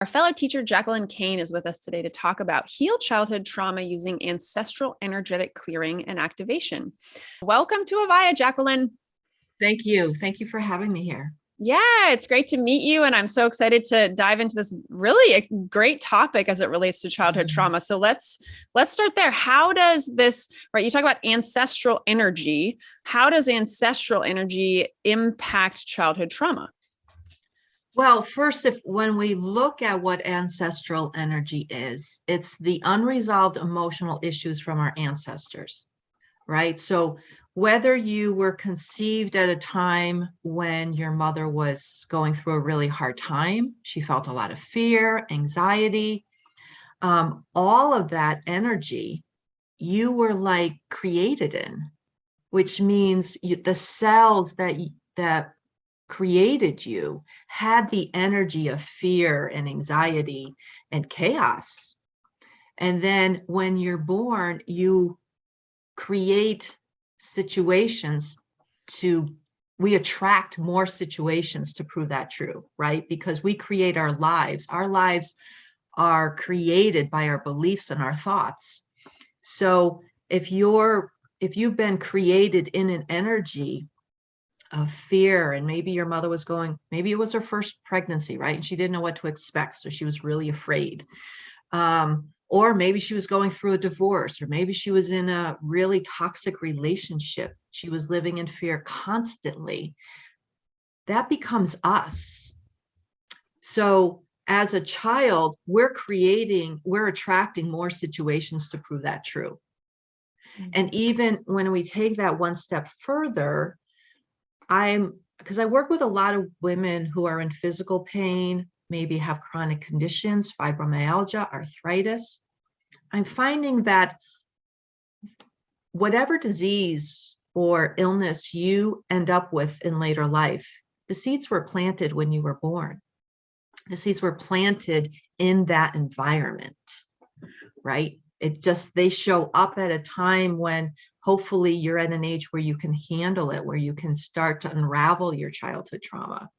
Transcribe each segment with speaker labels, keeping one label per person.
Speaker 1: Our fellow teacher, Jacqueline Kane, is with us today to talk about heal childhood trauma using ancestral energetic clearing and activation. Welcome to AVAIYA, Jacqueline.
Speaker 2: Thank you. Thank you for having me here.
Speaker 1: Yeah, it's great to meet you. And I'm so excited to dive into this really great topic as it relates to childhood trauma. So let's start there. How does this, right? You talk about ancestral energy. How does ancestral energy impact childhood trauma?
Speaker 2: Well, first, when we look at what ancestral energy is, it's the unresolved emotional issues from our ancestors, right? So whether you were conceived at a time when your mother was going through a really hard time, she felt a lot of fear, anxiety, all of that energy, you were like created in, which means the cells that created you had the energy of fear and anxiety and chaos. And then when you're born, you create situations we attract more situations to prove that true, right? Because we create our lives. Our lives are created by our beliefs and our thoughts. So if you've been created in an energy of fear, and maybe your mother was maybe it was her first pregnancy, right? And she didn't know what to expect, so she was really afraid. Or maybe she was going through a divorce, or maybe she was in a really toxic relationship. She was living in fear constantly. That becomes us. So as a child, we're attracting more situations to prove that true. And even when we take that one step further, because I work with a lot of women who are in physical pain, maybe have chronic conditions, fibromyalgia, arthritis. I'm finding that whatever disease or illness you end up with in later life, the seeds were planted when you were born. The seeds were planted in that environment, right? They show up at a time when hopefully you're at an age where you can handle it, where you can start to unravel your childhood trauma.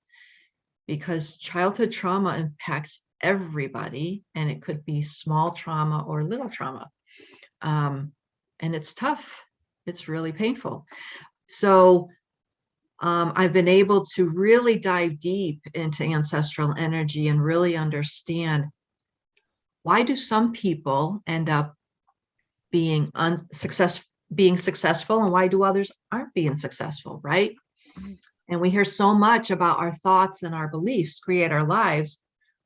Speaker 2: Because childhood trauma impacts everybody, and it could be small trauma or little trauma. And it's tough. It's really painful. So I've been able to really dive deep into ancestral energy and really understand, why do some people end up being successful, and why do others aren't being successful, right? And we hear so much about our thoughts and our beliefs create our lives.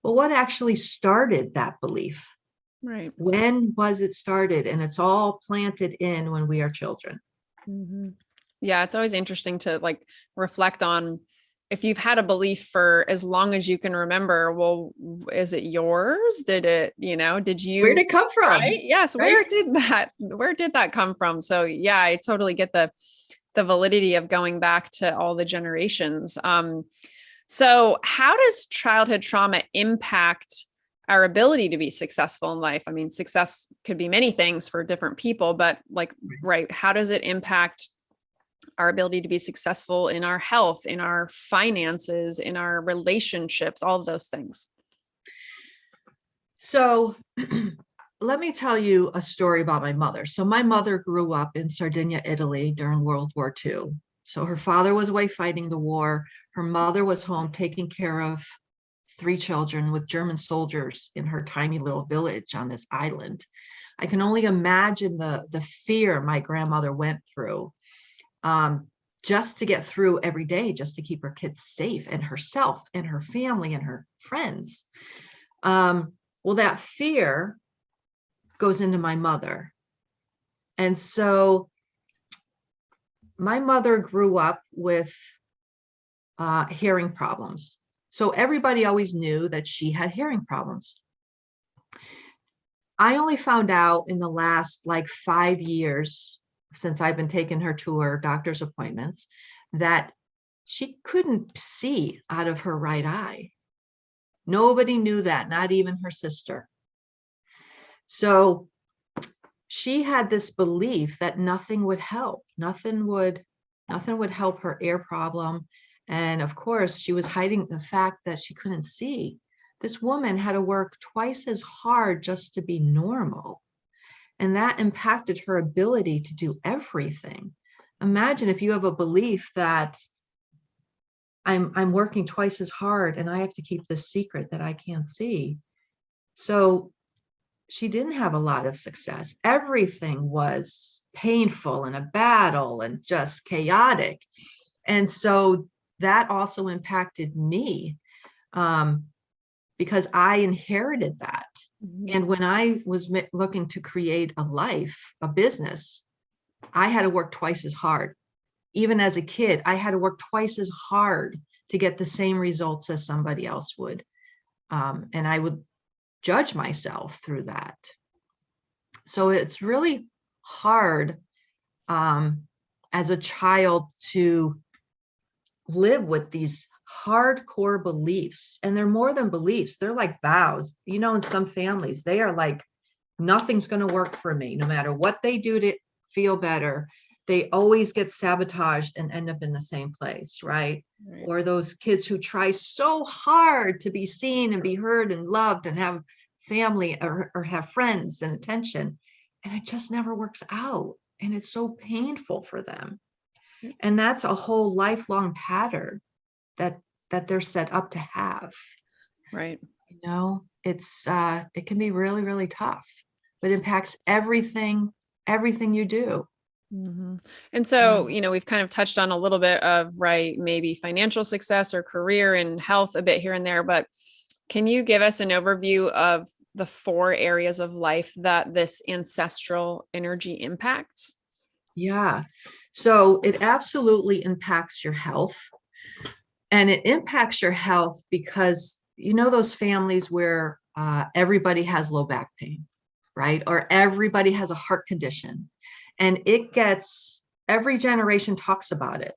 Speaker 2: But what actually started that belief?
Speaker 1: Right.
Speaker 2: When was it started? And it's all planted in when we are children.
Speaker 1: Mm-hmm. Yeah, it's always interesting to reflect on, if you've had a belief for as long as you can remember, well, is it yours? Did it, did you,
Speaker 2: where did it come from?
Speaker 1: Right? Yes.
Speaker 2: Right?
Speaker 1: Where did that come from? So yeah, I totally get the validity of going back to all the generations. So how does childhood trauma impact our ability to be successful in life? I mean, success could be many things for different people, but right, how does it impact our ability to be successful in our health, in our finances, in our relationships, all of those things?
Speaker 2: So let me tell you a story about my mother. So my mother grew up in Sardinia, Italy during World War II. So her father was away fighting the war. Her mother was home taking care of 3 children with German soldiers in her tiny little village on this island. I can only imagine the fear my grandmother went through, just to get through every day, just to keep her kids safe and herself and her family and her friends. Well, that fear goes into my mother. And so my mother grew up with hearing problems. So everybody always knew that she had hearing problems. I only found out in the last 5 years, since I've been taking her to her doctor's appointments, that she couldn't see out of her right eye. Nobody knew that, not even her sister. So she had this belief that nothing would help. Nothing would help her ear problem. And of course, she was hiding the fact that she couldn't see, this woman had to work twice as hard just to be normal. And that impacted her ability to do everything. Imagine if you have a belief that I'm working twice as hard and I have to keep this secret that I can't see. So she didn't have a lot of success. Everything was painful and a battle and just chaotic. And so that also impacted me, because I inherited that. And when I was looking to create a life, a business, I had to work twice as hard. Even as a kid, I had to work twice as hard to get the same results as somebody else would. And I would judge myself through that. So it's really hard as a child to live with these hardcore beliefs. And they're more than beliefs. They're like vows. You know, in some families, they are like, nothing's going to work for me. No matter what they do to feel better, they always get sabotaged and end up in the same place, right? Or those kids who try so hard to be seen and be heard and loved and have family or have friends and attention, and it just never works out. And it's so painful for them. And that's a whole lifelong pattern that they're set up to have.
Speaker 1: Right.
Speaker 2: You know, it's it can be really, really tough, but it impacts everything you do.
Speaker 1: Mm-hmm. And so, we've kind of touched on a little bit of, maybe financial success or career and health a bit here and there, but can you give us an overview of the 4 areas of life that this ancestral energy impacts?
Speaker 2: Yeah. So it absolutely impacts your health. And it impacts your health because, those families where everybody has low back pain, right? Or everybody has a heart condition. And every generation talks about it.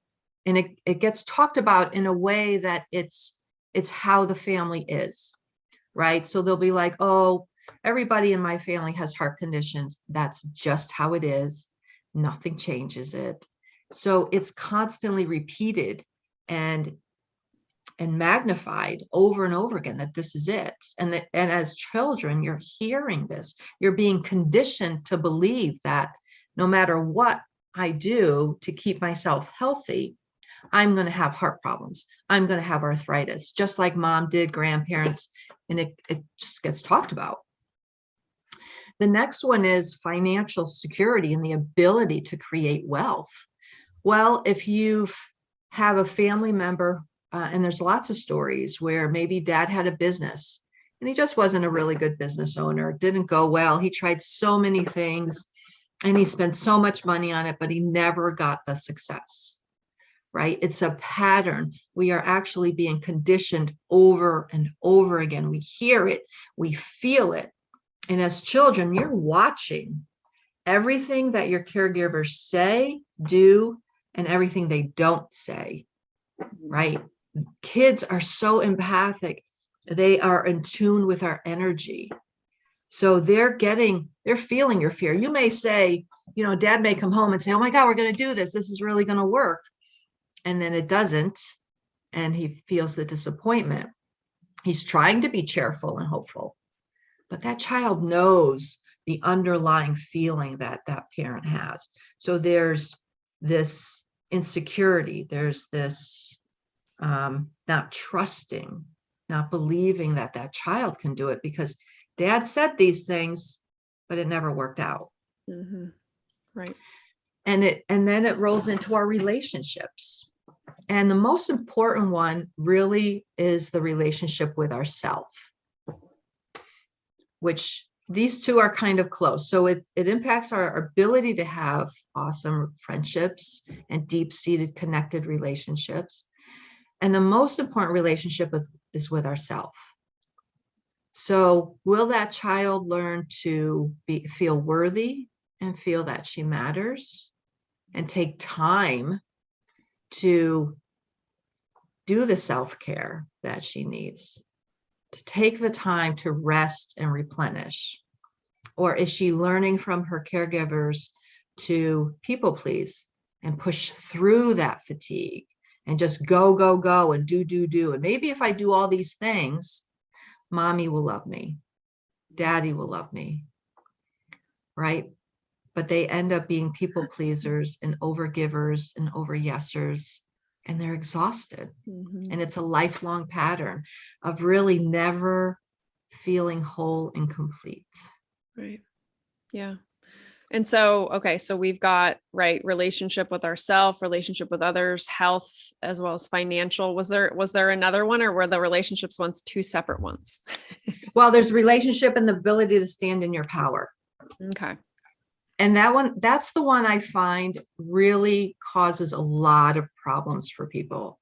Speaker 2: And it gets talked about in a way that it's how the family is, right? So they'll be like, oh, everybody in my family has heart conditions. That's just how it is. Nothing changes it. So it's constantly repeated and magnified over and over again that this is it. And as children, you're hearing this. You're being conditioned to believe that no matter what I do to keep myself healthy, I'm going to have heart problems. I'm going to have arthritis, just like mom did, grandparents, and it just gets talked about. The next one is financial security and the ability to create wealth. Well, if you have a family member, and there's lots of stories where maybe dad had a business and he just wasn't a really good business owner, it didn't go well. He tried so many things and he spent so much money on it, but he never got the success, right? It's a pattern. We are actually being conditioned over and over again. We hear it, we feel it. And as children, you're watching everything that your caregivers say, do, and everything they don't say, right? Kids are so empathic. They are in tune with our energy. So they're feeling your fear. You may say, dad may come home and say, oh my God, we're going to do this. This is really going to work. And then it doesn't. And he feels the disappointment. He's trying to be cheerful and hopeful, but that child knows the underlying feeling that that parent has. So there's this insecurity. There's this not trusting, not believing that that child can do it because dad said these things, but it never worked out.
Speaker 1: Mm-hmm. Right.
Speaker 2: And then it rolls into our relationships. And the most important one really is the relationship with ourself, which these two are kind of close. So it impacts our ability to have awesome friendships and deep-seated connected relationships. And the most important relationship is with ourselves. So will that child learn to feel worthy and feel that she matters and take time to do the self-care that she needs, to take the time to rest and replenish? Or is she learning from her caregivers to people please and push through that fatigue and just go and do? And maybe if I do all these things, Mommy will love me. Daddy will love me. Right? But they end up being people pleasers and overgivers and over-yesers, and they're exhausted. And it's a lifelong pattern of really never feeling whole and complete.
Speaker 1: Right. Yeah. And so, okay, so we've got, right, relationship with ourselves, relationship with others, health, as well as financial. Was there another one, or were the relationships ones two separate ones?
Speaker 2: Well, there's relationship and the ability to stand in your power.
Speaker 1: Okay.
Speaker 2: And that's the one I find really causes a lot of problems for people.